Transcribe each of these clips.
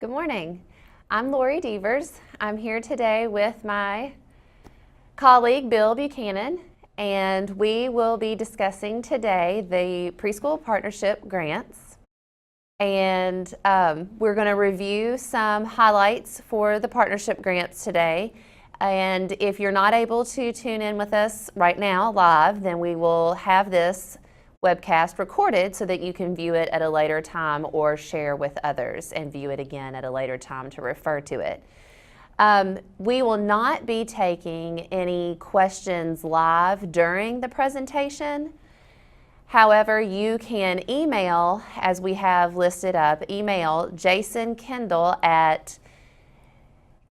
Good morning. I'm Lori Devers. I'm here today with my colleague Bill Buchanan, and we will be discussing today the preschool partnership grants. And we're going to review some highlights for the partnership grants today. And if you're not able to tune in with us right now live, then we will have this webcast recorded so that you can view it at a later time or share with others and view it again at a later time to refer to it. We will not be taking any questions live during the presentation. However, you can email, as we have listed up, email Jason Kendall at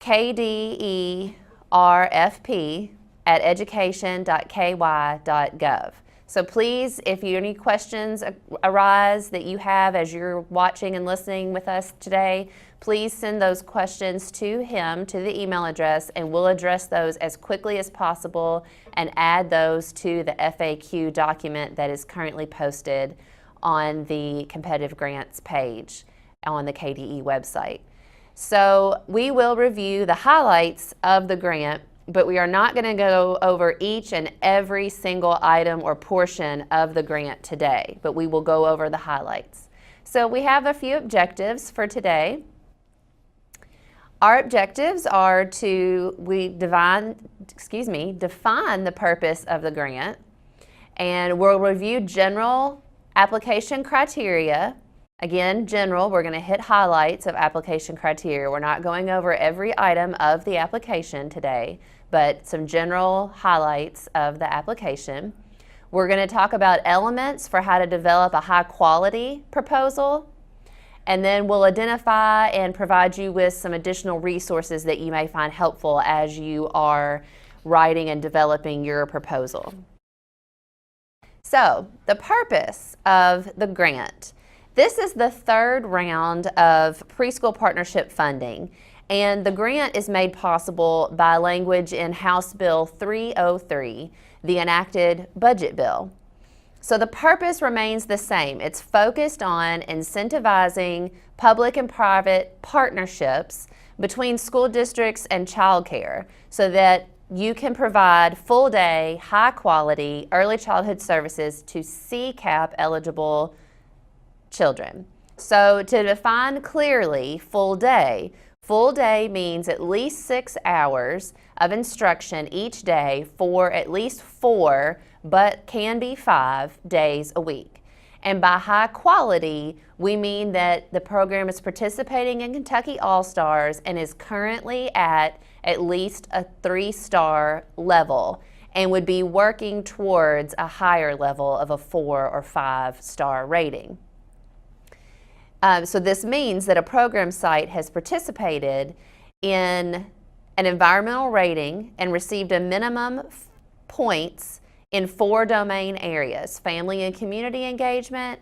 kderfp@education.ky.gov. So please, if any questions arise that you have as you're watching and listening with us today, please send those questions to him, to the email address, and we'll address those as quickly as possible and add those to the FAQ document that is currently posted on the competitive grants page on the KDE website. So we will review the highlights of the grant, but we are not going to go over each and every single item or portion of the grant today, but we will go over the highlights. So we have a few objectives for today. Our objectives are to define the purpose of the grant, and we'll review general application criteria. Again, general, we're going to hit highlights of application criteria. We're not going over every item of the application today, but some general highlights of the application. We're going to talk about elements for how to develop a high quality proposal, and then we'll identify and provide you with some additional resources that you may find helpful as you are writing and developing your proposal. So, the purpose of the grant. This is the third round of preschool partnership funding, and the grant is made possible by language in House Bill 303, the enacted budget bill. So the purpose remains the same. It's focused on incentivizing public and private partnerships between school districts and childcare so that you can provide full-day, high-quality early childhood services to CCAP eligible children. So to define clearly full day means at least 6 hours of instruction each day for at least 4, but can be 5 days a week. And by high quality, we mean that the program is participating in Kentucky All-Stars and is currently at least a 3-star level and would be working towards a higher level of a 4 or 5-star rating. So this means that a program site has participated in an environmental rating and received a minimum points in 4 domain areas: family and community engagement,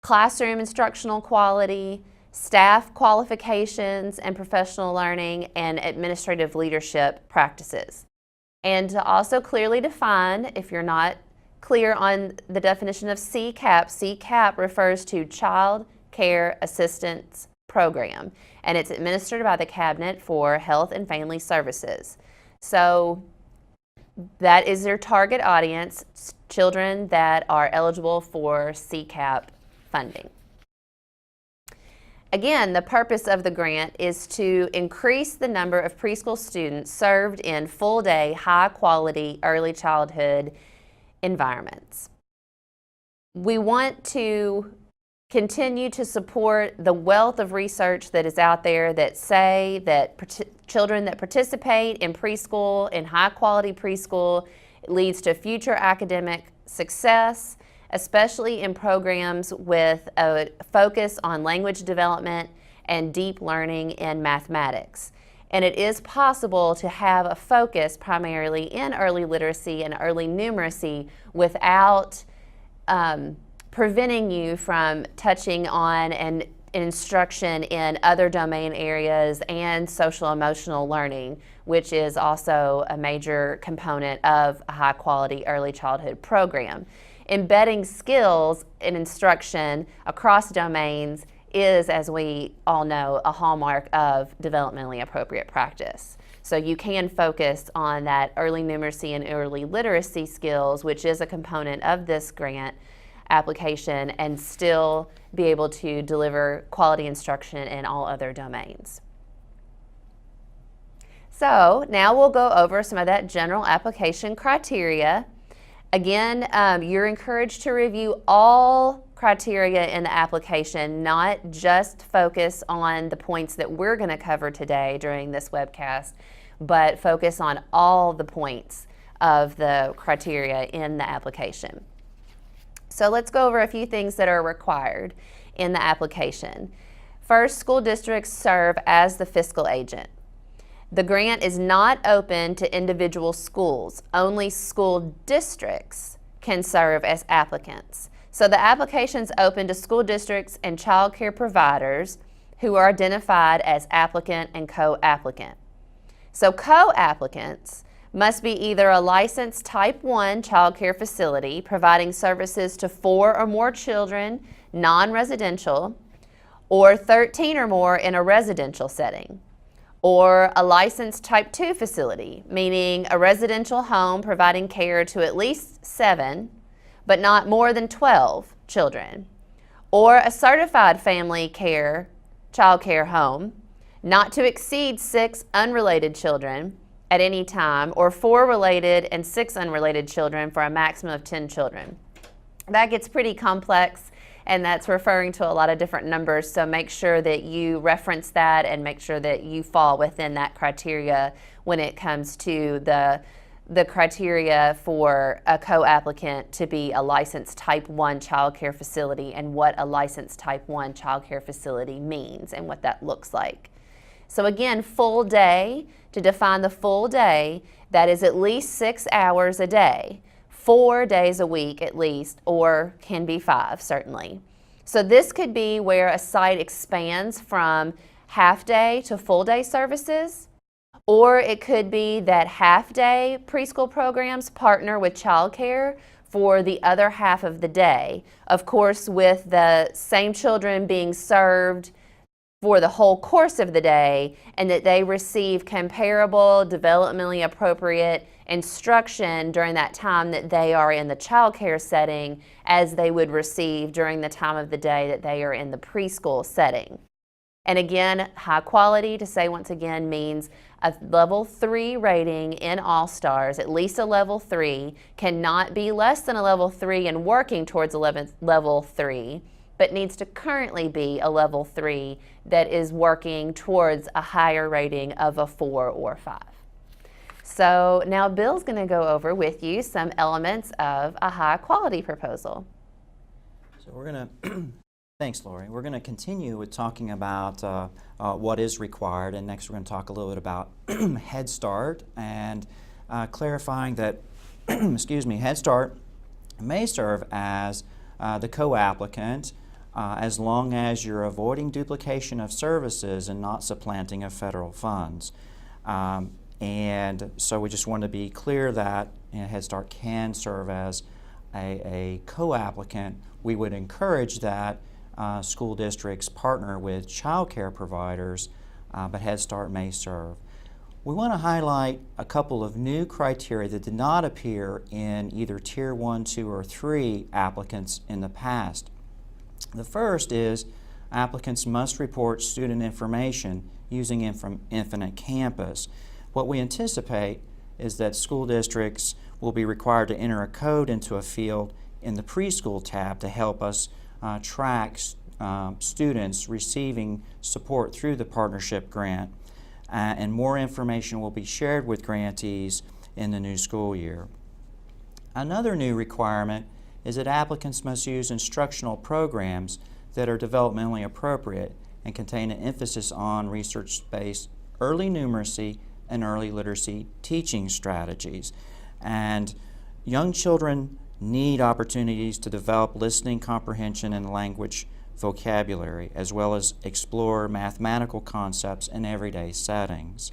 classroom instructional quality, staff qualifications and professional learning, and administrative leadership practices. And to also clearly define, if you're not clear on the definition of CCAP, CCAP refers to Child Care Assistance Program, and it's administered by the Cabinet for Health and Family Services. So that is their target audience, children that are eligible for CCAP funding. Again, the purpose of the grant is to increase the number of preschool students served in full-day, high-quality early childhood environments. We want to continue to support the wealth of research that is out there that say that children that participate in preschool, in high-quality preschool, leads to future academic success, especially in programs with a focus on language development and deep learning in mathematics. And it is possible to have a focus primarily in early literacy and early numeracy without preventing you from touching on an instruction in other domain areas and social emotional learning, which is also a major component of a high quality early childhood program. Embedding skills in instruction across domains is, as we all know, a hallmark of developmentally appropriate practice. So you can focus on that early numeracy and early literacy skills, which is a component of this grant application, and still be able to deliver quality instruction in all other domains. So now we'll go over some of that general application criteria. Again, you're encouraged to review all criteria in the application, not just focus on the points that we're going to cover today during this webcast, but focus on all the points of the criteria in the application. So let's go over a few things that are required in the application. First, school districts serve as the fiscal agent. The grant is not open to individual schools. Only school districts can serve as applicants. So the application's open to school districts and child care providers who are identified as applicant and co-applicant. So co-applicants must be either a licensed Type 1 child care facility providing services to 4 or more children, non-residential, or 13 or more in a residential setting, or a licensed Type 2 facility, meaning a residential home providing care to at least 7, but not more than 12 children, or a certified family care, child care home, not to exceed 6 unrelated children at any time, or 4 related and 6 unrelated children for a maximum of 10 children. That gets pretty complex, and that's referring to a lot of different numbers, so make sure that you reference that and make sure that you fall within that criteria when it comes to the criteria for a co-applicant to be a licensed Type 1 child care facility, and what a licensed Type 1 child care facility means and what that looks like. So again, full day, to define the full day, that is at least 6 hours a day, 4 days a week at least, or can be 5 certainly. So this could be where a site expands from half-day to full-day services, or it could be that half-day preschool programs partner with childcare for the other half of the day. Of course, with the same children being served for the whole course of the day, and that they receive comparable, developmentally appropriate instruction during that time that they are in the child care setting as they would receive during the time of the day that they are in the preschool setting. And again, high quality, to say once again, means a level 3 rating in All-Stars, at least a level 3, cannot be less than a level 3 and working towards a level 3, but needs to currently be a level 3 that is working towards a higher rating of a 4 or 5. So now Bill's going to go over with you some elements of a high quality proposal. So we're going to, thanks Lori, we're going to continue with talking about what is required, and next we're going to talk a little bit about Head Start, and clarifying that excuse me, Head Start may serve as the co-applicant as long as you're avoiding duplication of services and not supplanting of federal funds. And so we just want to be clear that Head Start can serve as a co-applicant. We would encourage that school districts partner with child care providers, but Head Start may serve. We want to highlight a couple of new criteria that did not appear in either Tier 1, 2, or 3 applicants in the past. The first is applicants must report student information using Infinite Campus. What we anticipate is that school districts will be required to enter a code into a field in the Preschool tab to help us track students receiving support through the partnership grant. And more information will be shared with grantees in the new school year. Another new requirement is that applicants must use instructional programs that are developmentally appropriate and contain an emphasis on research-based early numeracy and early literacy teaching strategies. And young children need opportunities to develop listening comprehension and language vocabulary, as well as explore mathematical concepts in everyday settings.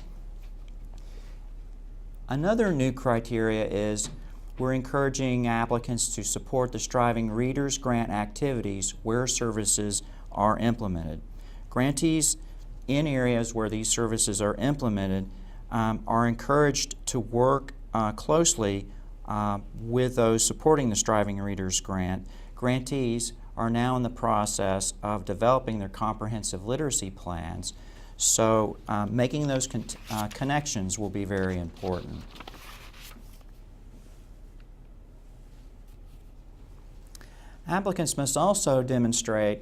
Another new criteria is we're encouraging applicants to support the Striving Readers Grant activities where services are implemented. Grantees in areas where these services are implemented are encouraged to work closely with those supporting the Striving Readers Grant. Grantees are now in the process of developing their comprehensive literacy plans, so making those connections will be very important. Applicants must also demonstrate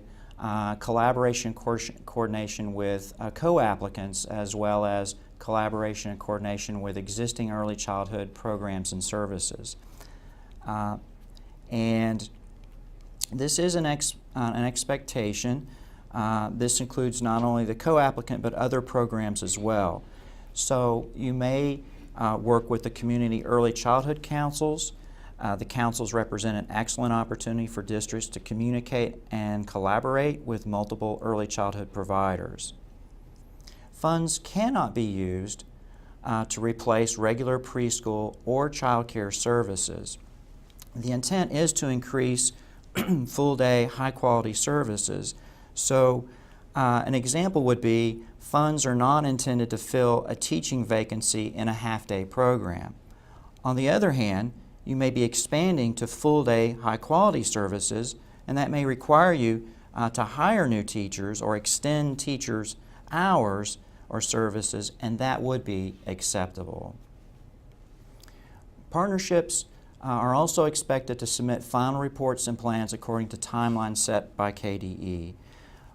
collaboration coordination with co-applicants, as well as collaboration and coordination with existing early childhood programs and services. And this is an expectation. This includes not only the co-applicant but other programs as well. So you may work with the community early childhood councils. The councils represent an excellent opportunity for districts to communicate and collaborate with multiple early childhood providers. Funds cannot be used to replace regular preschool or child care services. The intent is to increase full-day, high-quality services. So an example would be funds are not intended to fill a teaching vacancy in a half-day program. On the other hand, you may be expanding to full-day, high-quality services, and that may require you to hire new teachers or extend teachers' hours or services, and that would be acceptable. Partnerships are also expected to submit final reports and plans according to timelines set by KDE.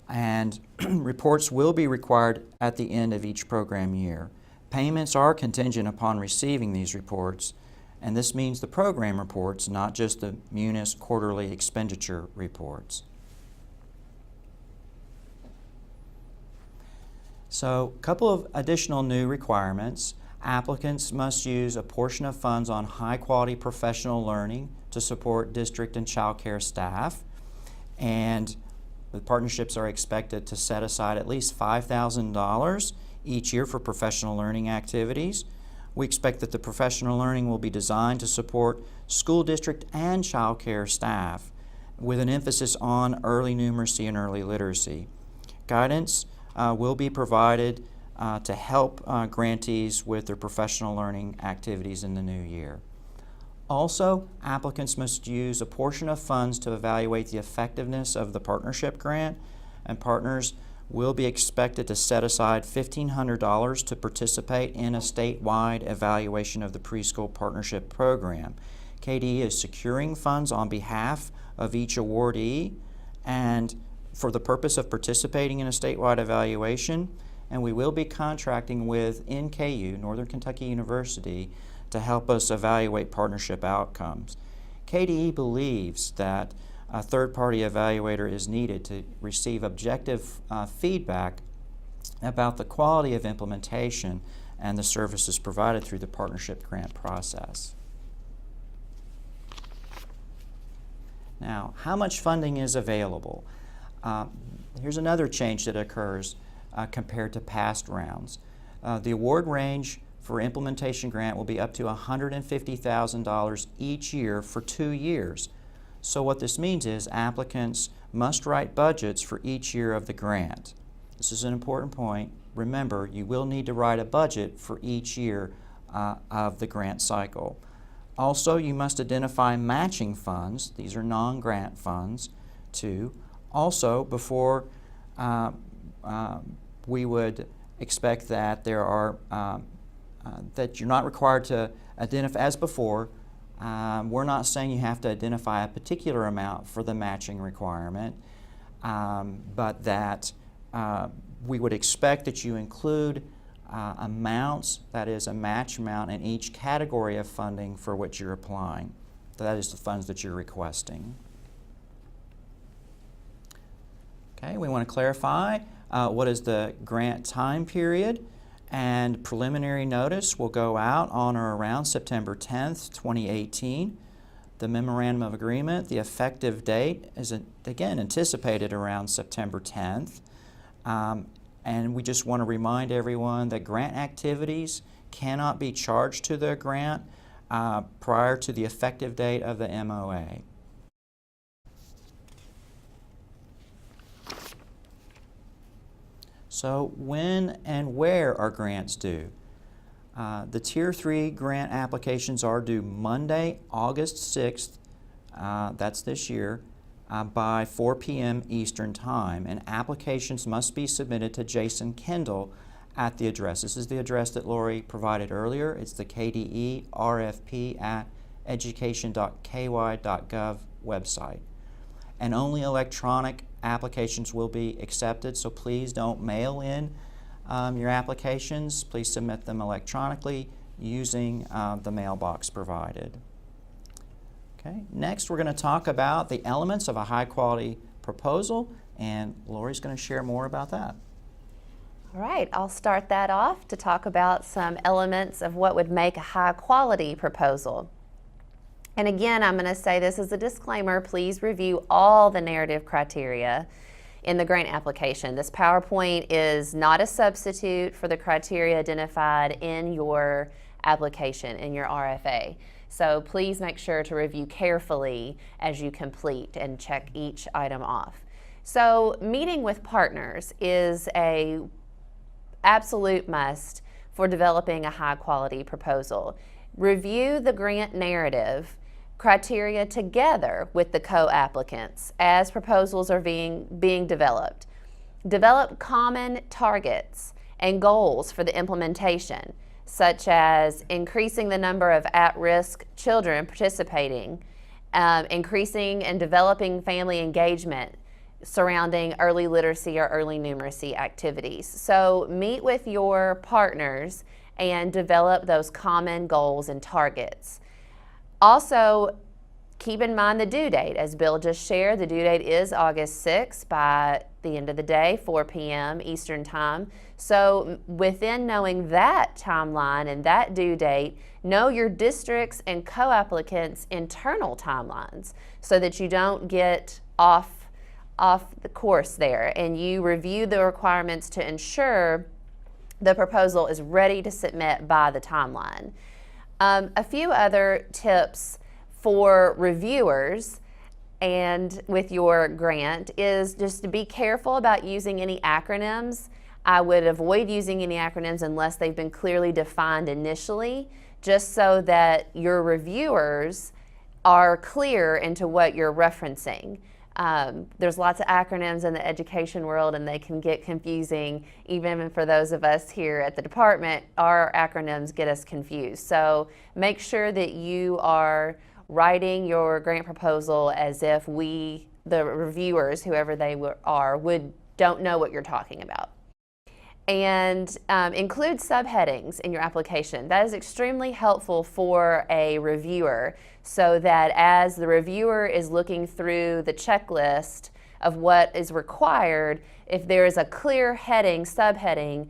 And reports will be required at the end of each program year. Payments are contingent upon receiving these reports, and this means the program reports, not just the MUNIS quarterly expenditure reports. So, a couple of additional new requirements. Applicants must use a portion of funds on high-quality professional learning to support district and child care staff, and the partnerships are expected to set aside at least $5,000 each year for professional learning activities. We expect that the professional learning will be designed to support school district and child care staff with an emphasis on early numeracy and early literacy. Guidance will be provided to help grantees with their professional learning activities in the new year. Also, applicants must use a portion of funds to evaluate the effectiveness of the partnership grant, and partners will be expected to set aside $1,500 to participate in a statewide evaluation of the preschool partnership program. KDE is securing funds on behalf of each awardee and for the purpose of participating in a statewide evaluation, and we will be contracting with NKU, Northern Kentucky University, to help us evaluate partnership outcomes. KDE believes that a third-party evaluator is needed to receive objective feedback about the quality of implementation and the services provided through the partnership grant process. Now, how much funding is available? Here's another change that occurs compared to past rounds. The award range for implementation grant will be up to $150,000 each year for 2 years. So what this means is applicants must write budgets for each year of the grant. This is an important point. Remember, you will need to write a budget for each year of the grant cycle. Also, you must identify matching funds. These are non-grant funds, too. Also, before we would expect that there are that you're not required to identify, as before, we're not saying you have to identify a particular amount for the matching requirement, but that we would expect that you include amounts, that is a match amount, in each category of funding for which you're applying. That is the funds that you're requesting. Okay, we want to clarify what is the grant time period, and preliminary notice will go out on or around September 10th, 2018. The Memorandum of Agreement, the effective date is again anticipated around September 10th. And we just want to remind everyone that grant activities cannot be charged to the grant prior to the effective date of the MOA. So when and where are grants due? The Tier 3 grant applications are due Monday, August 6th, that's this year, by 4 p.m. Eastern Time, and applications must be submitted to Jason Kendall at the address. This is the address that Lori provided earlier. It's the KDE RFP at education.ky.gov website. And only electronic applications will be accepted, so please don't mail in your applications. Please submit them electronically using the mailbox provided. Okay. Next, we're going to talk about the elements of a high-quality proposal, and Lori's going to share more about that. All right, I'll start that off to talk about some elements of what would make a high-quality proposal. And again, I'm going to say this as a disclaimer, please review all the narrative criteria in the grant application. This PowerPoint is not a substitute for the criteria identified in your application, in your RFA. So please make sure to review carefully as you complete and check each item off. So meeting with partners is an absolute must for developing a high-quality proposal. Review the grant narrative criteria together with the co-applicants as proposals are being developed. Develop common targets and goals for the implementation, such as increasing the number of at-risk children participating, increasing and developing family engagement surrounding early literacy or early numeracy activities. So meet with your partners and develop those common goals and targets. Also, keep in mind the due date. As Bill just shared, the due date is August 6th by the end of the day, 4 p.m. Eastern Time. So within knowing that timeline and that due date, know your district's and co-applicants' internal timelines so that you don't get off the course there, and you review the requirements to ensure the proposal is ready to submit by the timeline. A few other tips for reviewers and with your grant is just to be careful about using any acronyms. I would avoid using any acronyms unless they've been clearly defined initially, just so that your reviewers are clear into what you're referencing. There's lots of acronyms in the education world and they can get confusing. Even for those of us here at the department, our acronyms get us confused. So make sure that you are writing your grant proposal as if we, the reviewers, whoever they are, don't know what you're talking about. And include subheadings in your application. That is extremely helpful for a reviewer, so that as the reviewer is looking through the checklist of what is required, if there is a clear heading, subheading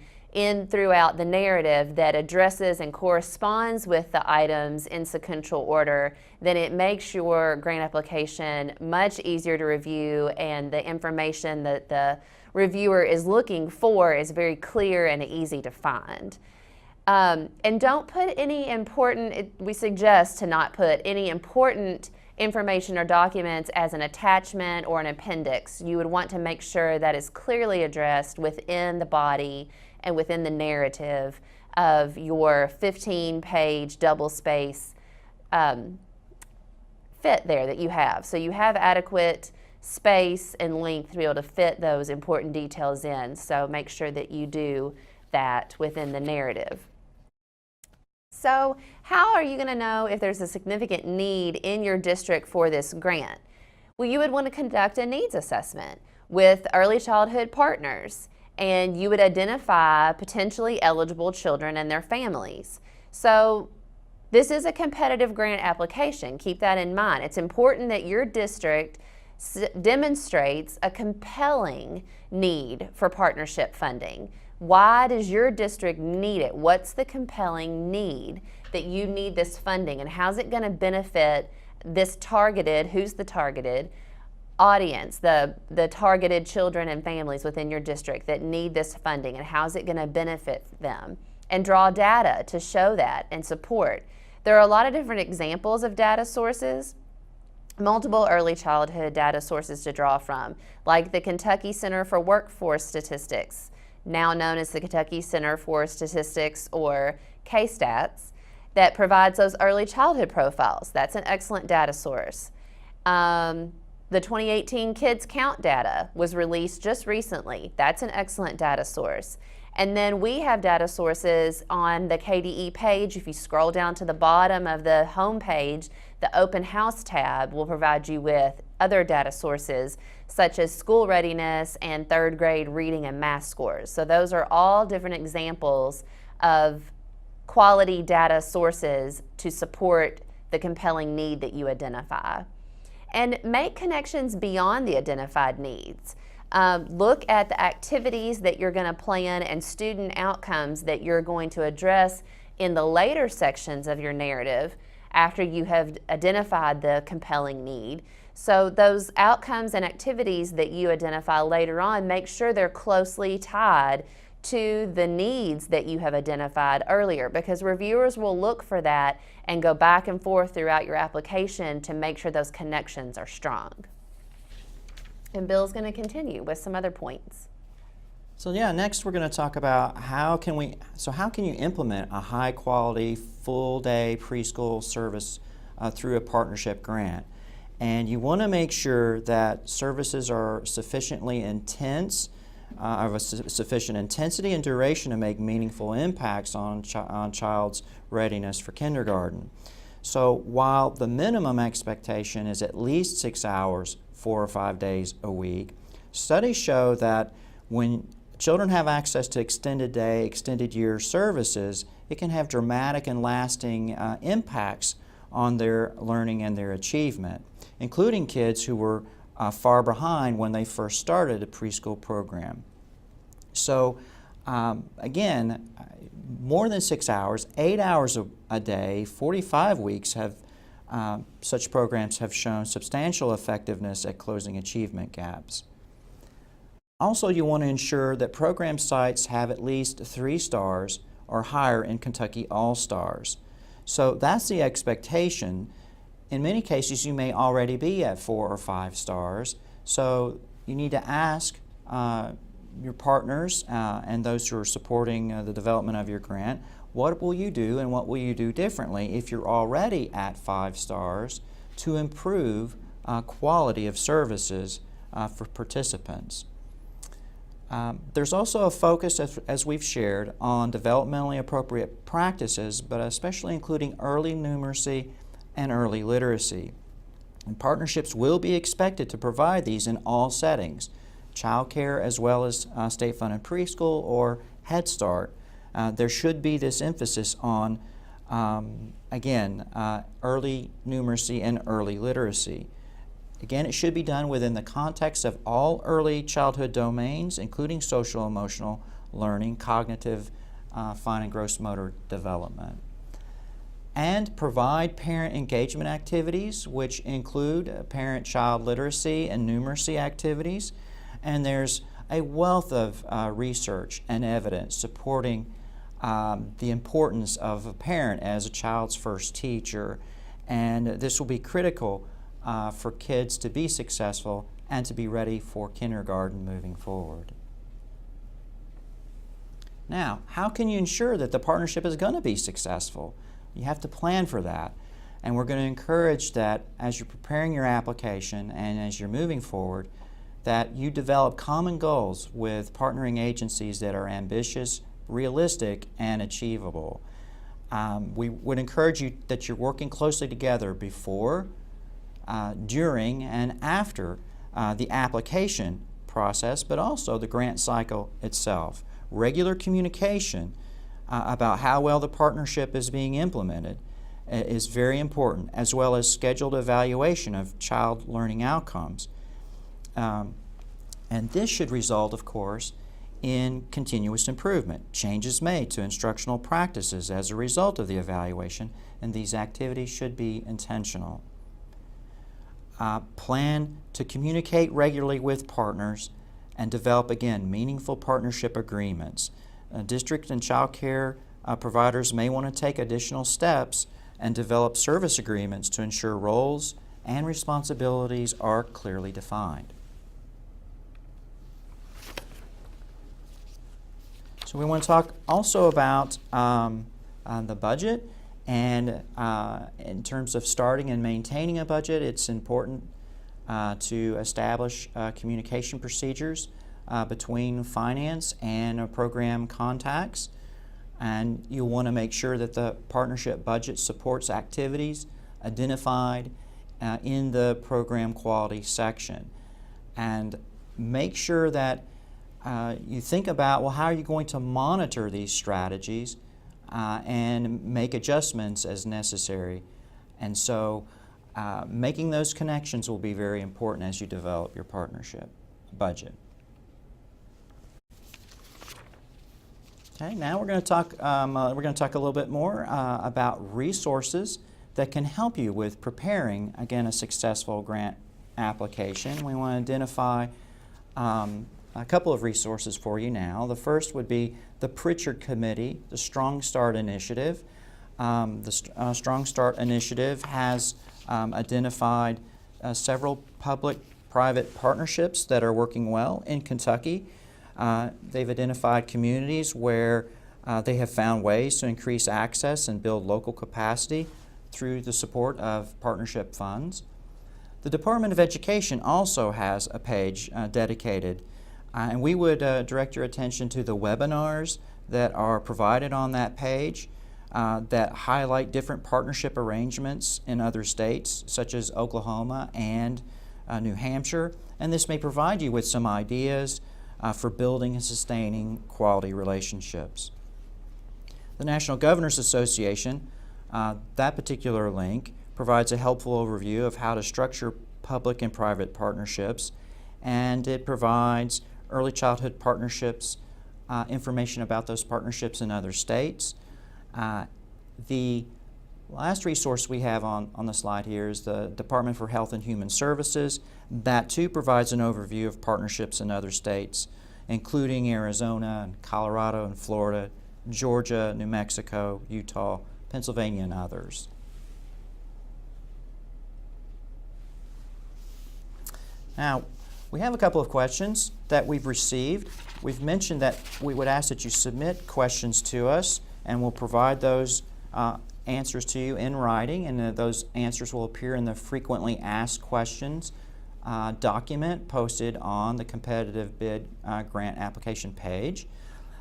throughout the narrative that addresses and corresponds with the items in sequential order, then it makes your grant application much easier to review, and the information that the reviewer is looking for is very clear and easy to find. And don't put any important, we suggest to not put any important information or documents as an attachment or an appendix. You would want to make sure that is clearly addressed within the body and within the narrative of your 15-page double-space fit there that you have. So you have adequate space and length to be able to fit those important details in. So make sure that you do that within the narrative. So how are you going to know if there's a significant need in your district for this grant? Well, you would want to conduct a needs assessment with early childhood partners, and you would identify potentially eligible children and their families. So this is a competitive grant application. Keep that in mind. It's important that your district demonstrates a compelling need for partnership funding. Why does your district need it? What's the compelling need that you need this funding, and how's it going to benefit this targeted, who's the targeted audience, the targeted children and families within your district that need this funding, and how's it going to benefit them? And draw data to show that and support. There are a lot of different examples of data sources, multiple early childhood data sources to draw from, like the Kentucky Center for Workforce Statistics now known as the Kentucky Center for Statistics, or KStats, that provides those early childhood profiles. That's an excellent data source. The 2018 Kids Count data was released just recently. That's an excellent data source. And then we have data sources on the KDE page. If you scroll down to the bottom of the home page, the Open House tab will provide you with other data sources such as school readiness and third grade reading and math scores. So those are all different examples of quality data sources to support the compelling need that you identify. And make connections beyond the identified needs. Look at the activities that you're going to plan and student outcomes that you're going to address in the later sections of your narrative after you have identified the compelling need. So those outcomes and activities that you identify later on, make sure they're closely tied to the needs that you have identified earlier, because reviewers will look for that and go back and forth throughout your application to make sure those connections are strong. And Bill's going to continue with some other points. So yeah, next we're going to talk about how can you implement a high quality full day preschool service through a partnership grant. And you want to make sure that services are sufficiently intense, of a sufficient intensity and duration to make meaningful impacts on child's readiness for kindergarten. So while the minimum expectation is at least 6 hours, 4 or 5 days a week, studies show that when children have access to extended day, extended year services, it can have dramatic and lasting impacts on their learning and their achievement, including kids who were far behind when they first started a preschool program. So again, more than 6 hours, 8 hours a day, 45 weeks have such programs have shown substantial effectiveness at closing achievement gaps. Also, you want to ensure that program sites have at least 3 stars or higher in Kentucky All-Stars. So that's the expectation. In many cases, you may already be at 4 or 5 stars. So you need to ask your partners and those who are supporting the development of your grant, what will you do and what will you do differently if you're already at 5 stars to improve quality of services for participants. There's also a focus, as we've shared, on developmentally appropriate practices, but especially including early numeracy and early literacy. And partnerships will be expected to provide these in all settings, child care as well as state-funded preschool or Head Start. There should be this emphasis on, again, early numeracy and early literacy. Again, it should be done within the context of all early childhood domains, including social emotional learning, cognitive, fine and gross motor development. And provide parent engagement activities, which include parent-child literacy and numeracy activities. And there's a wealth of research and evidence supporting the importance of a parent as a child's first teacher. And this will be critical for kids to be successful and to be ready for kindergarten moving forward. Now, how can you ensure that the partnership is going to be successful? You have to plan for that. And we're going to encourage that as you're preparing your application and as you're moving forward, that you develop common goals with partnering agencies that are ambitious, realistic, and achievable. We would encourage you that you're working closely together before, during, and after the application process, but also the grant cycle itself. Regular communication about how well the partnership is being implemented is very important, as well as scheduled evaluation of child learning outcomes. And this should result, of course, in continuous improvement, changes made to instructional practices as a result of the evaluation, and these activities should be intentional. Plan to communicate regularly with partners and develop, again, meaningful partnership agreements. District and child care providers may want to take additional steps and develop service agreements to ensure roles and responsibilities are clearly defined. So we want to talk also about the budget, and in terms of starting and maintaining a budget, it's important to establish communication procedures between finance and program contacts. And you'll want to make sure that the partnership budget supports activities identified in the program quality section. And make sure that you think about, well, how are you going to monitor these strategies and make adjustments as necessary. And so making those connections will be very important as you develop your partnership budget. Okay, now we're going to talk a little bit more about resources that can help you with preparing, again, a successful grant application. We want to identify a couple of resources for you now. The first would be the Pritchard Committee, the Strong Start Initiative. The Strong Start Initiative has identified several public-private partnerships that are working well in Kentucky. They've identified communities where they have found ways to increase access and build local capacity through the support of partnership funds. The Department of Education also has a page dedicated, and we would direct your attention to the webinars that are provided on that page that highlight different partnership arrangements in other states, such as Oklahoma and New Hampshire, and this may provide you with some ideas for building and sustaining quality relationships. The National Governors Association, that particular link, provides a helpful overview of how to structure public and private partnerships, and it provides early childhood partnerships, information about those partnerships in other states. The last resource we have on the slide here is the Department for Health and Human Services. That too provides an overview of partnerships in other states, including Arizona, and Colorado, and Florida, Georgia, New Mexico, Utah, Pennsylvania, and others. Now, we have a couple of questions that we've received. We've mentioned that we would ask that you submit questions to us, and we'll provide those answers to you in writing, and those answers will appear in the frequently asked questions document posted on the competitive bid grant application page.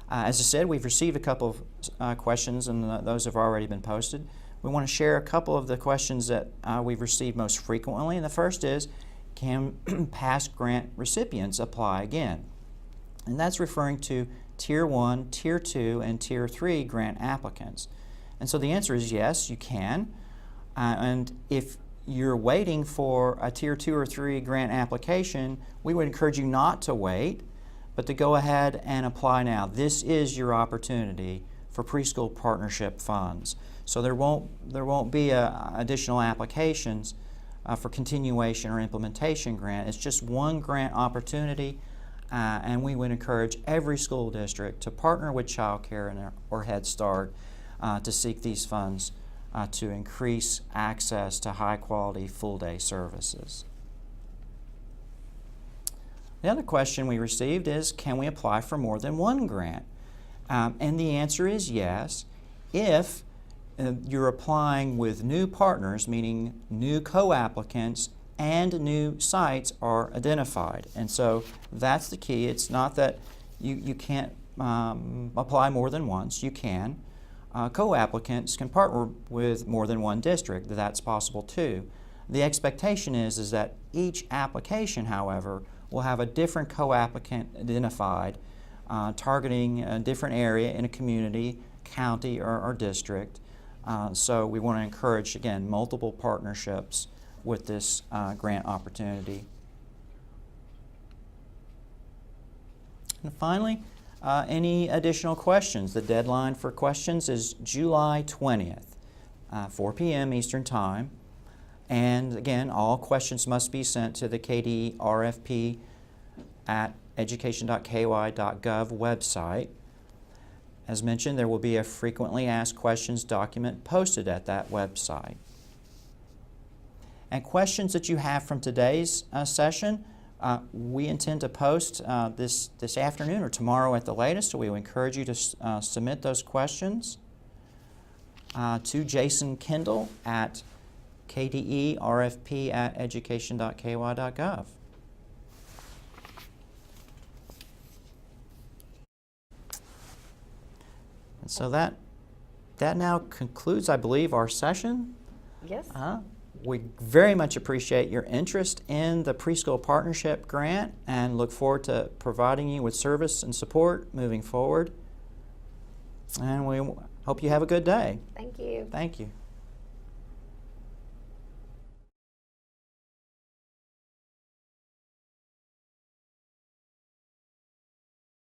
As I said, we've received a couple of questions, and those have already been posted. We want to share a couple of the questions that we've received most frequently, and the first is, can past grant recipients apply again? And that's referring to Tier 1, Tier 2, and Tier 3 grant applicants. And so the answer is yes, you can. And if you're waiting for a Tier 2 or 3 grant application, we would encourage you not to wait, but to go ahead and apply now. This is your opportunity for preschool partnership funds. So there won't be additional applications for continuation or implementation grant. It's just one grant opportunity, and we would encourage every school district to partner with Child Care or Head Start to seek these funds to increase access to high-quality full-day services. The other question we received is, can we apply for more than one grant? And the answer is yes, if you're applying with new partners, meaning new co-applicants and new sites are identified. And so that's the key. It's not that you can't apply more than once. You can. Co-applicants can partner with more than one district. That's possible too. The expectation is that each application, however, will have a different co-applicant identified, targeting a different area in a community, county, or district. So we want to encourage, again, multiple partnerships with this grant opportunity. And finally, any additional questions? The deadline for questions is July 20th, 4 p.m. Eastern Time. And again, all questions must be sent to the KD RFP at education.ky.gov website. As mentioned, there will be a frequently asked questions document posted at that website. And questions that you have from today's session, We intend to post this afternoon or tomorrow at the latest, so we would encourage you to submit those questions to Jason Kendall at kderfp@education.ky.gov. And so that now concludes, I believe, our session. Yes. We very much appreciate your interest in the Preschool Partnership Grant and look forward to providing you with service and support moving forward. And we hope you have a good day. Thank you. Thank you.